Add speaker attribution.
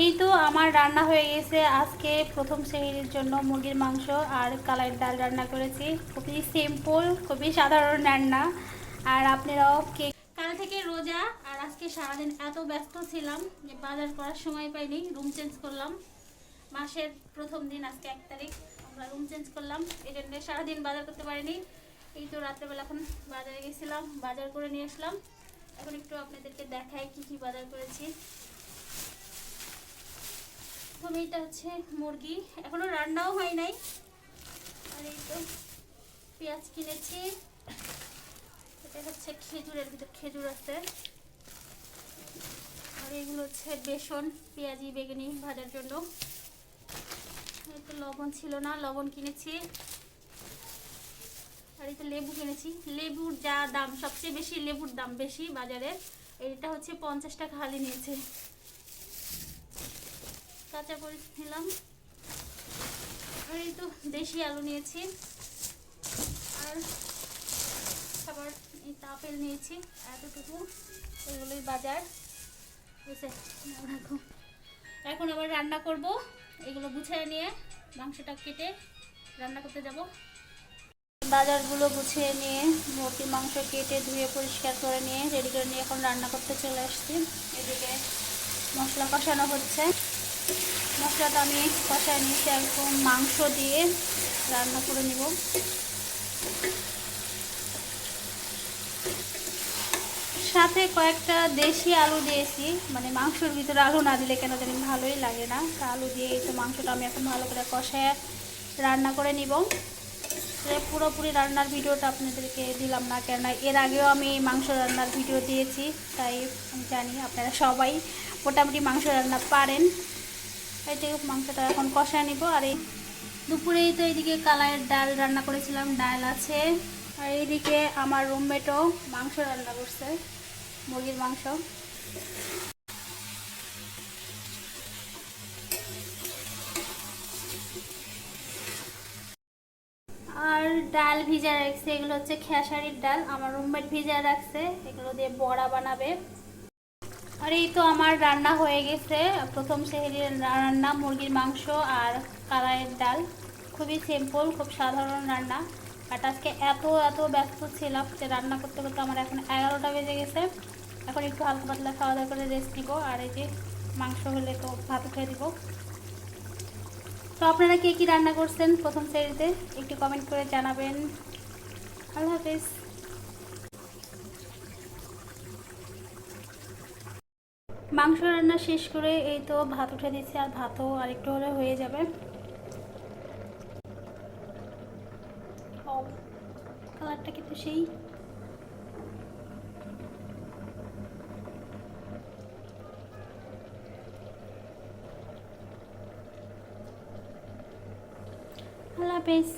Speaker 1: এই তো আমার রান্না হয়ে গেছে। আজকে প্রথম সেহরির জন্য মুরগির মাংস আর কালাইয়ের ডাল রান্না করেছি। খুবই সিম্পল, খুবই সাধারণ রান্না। আর আপনারাও কে কাল থেকে রোজা, আর আজকে সারাদিন এত ব্যস্ত ছিলাম যে বাজার করার সময় পাইনি। রুম চেঞ্জ করলাম, মাসের প্রথম দিন আজকে 1 তারিখ, আমরা রুম চেঞ্জ করলাম, এই জন্য সারাদিন বাজার করতে পারিনি। এই তো রাত্রেবেলা এখন বাজারে গেছিলাম, বাজার করে নিয়ে আসলাম। এখন একটু আপনাদেরকে দেখাই কি কি বাজার করেছি। এটা হচ্ছে মুরগি, এখনো রান্নাও হয় নাই। আর এই তো পেঁয়াজ কিনেছি। এটা হচ্ছে খেজুরের ভিতর খেজুর আছে। আর এগুলো হচ্ছে বেসন, পেঁয়াজি বেগুনি ভাজার জন্য। এই তো লবণ ছিল না, লবণ কিনেছি। আর এই তো লেবু কিনেছি। লেবুর যা দাম, সবচেয়ে বেশি লেবুর দাম বেশি বাজারে। এটা হচ্ছে 50 টাকা হালি নিয়েছে। কাঁচা মরিচ নিলাম। আর এই তো দেশি আলু নিয়েছি। আর আবার এই আপেল নিয়েছি, এতটুকু। এগুলোই বাজার বুঝছে। এখন আবার রান্না করব। এগুলো গুছিয়ে নিয়ে মাংসটা কেটে রান্না করতে যাব। বাজারগুলো গুছিয়ে নিয়ে মুরগির মাংস কেটে ধুয়ে পরিষ্কার করে নিয়ে রেডি করে নিয়ে এখন রান্না করতে চলে আসছি। এদিকে মশলা কষানো হচ্ছে। মশলাটা আমি কষায় নিয়েছি, একদম মাংস দিয়ে রান্না করে নেব। সাথে কয়েকটা দেশি আলু দিয়েছি, মানে মাংসের ভিতরে আলু না দিলে কেন জানি ভালোই লাগে না। তা আলু দিয়ে এই তো মাংসটা আমি এখন ভালো করে কষায় রান্না করে নিব। পুরোপুরি রান্নার ভিডিওটা আপনাদেরকে দিলাম না, কেননা এর আগেও আমি মাংস রান্নার ভিডিও দিয়েছি, তাই আমি জানি আপনারা সবাই মোটামুটি মাংস রান্না পারেন। এই মাংসটা এখন কষায় নিব। আর এই দুপুরেই তো এইদিকে কালাইয়ের ডাল রান্না করেছিলাম, ডাল আছে। আর এইদিকে আমার রুমমেটও মাংস রান্না করছে, মুরগির মাংস। আর ডাল ভিজা রাখছে, এগুলো হচ্ছে খেসারির ডাল, আমার রুমমেট ভিজা রাখছে, এগুলো দিয়ে বড়া বানাবে। আর এই তো আমার রান্না হয়ে গেছে, প্রথম সেহরির রান্না মুরগির মাংস আর কালাইয়ের ডাল। খুবই সিম্পল, খুব সাধারণ রান্না। বাট আজকে এত এত ব্যস্ত ছিলাম যে রান্না করতে করতে আমার এখন 11টা বেজে গেছে। এখন একটু হালকা পাতলা খাওয়া দাওয়া করে রেস্ট নিব। আর এই যে মাংস হলে তো ভাত খেয়ে দিব। তো আপনারা কে কী রান্না করছেন প্রথম সেহরিতে একটু কমেন্ট করে জানাবেন। আল্লাহ হাফেজ। মাংস রান্না শেষ করে এই তো ভাত উঠে দিচ্ছি, আর ভাতও আরেকটু হলে হয়ে যাবে। কালারটা কিন্তু সেই। আল্লাহ হাফেজ।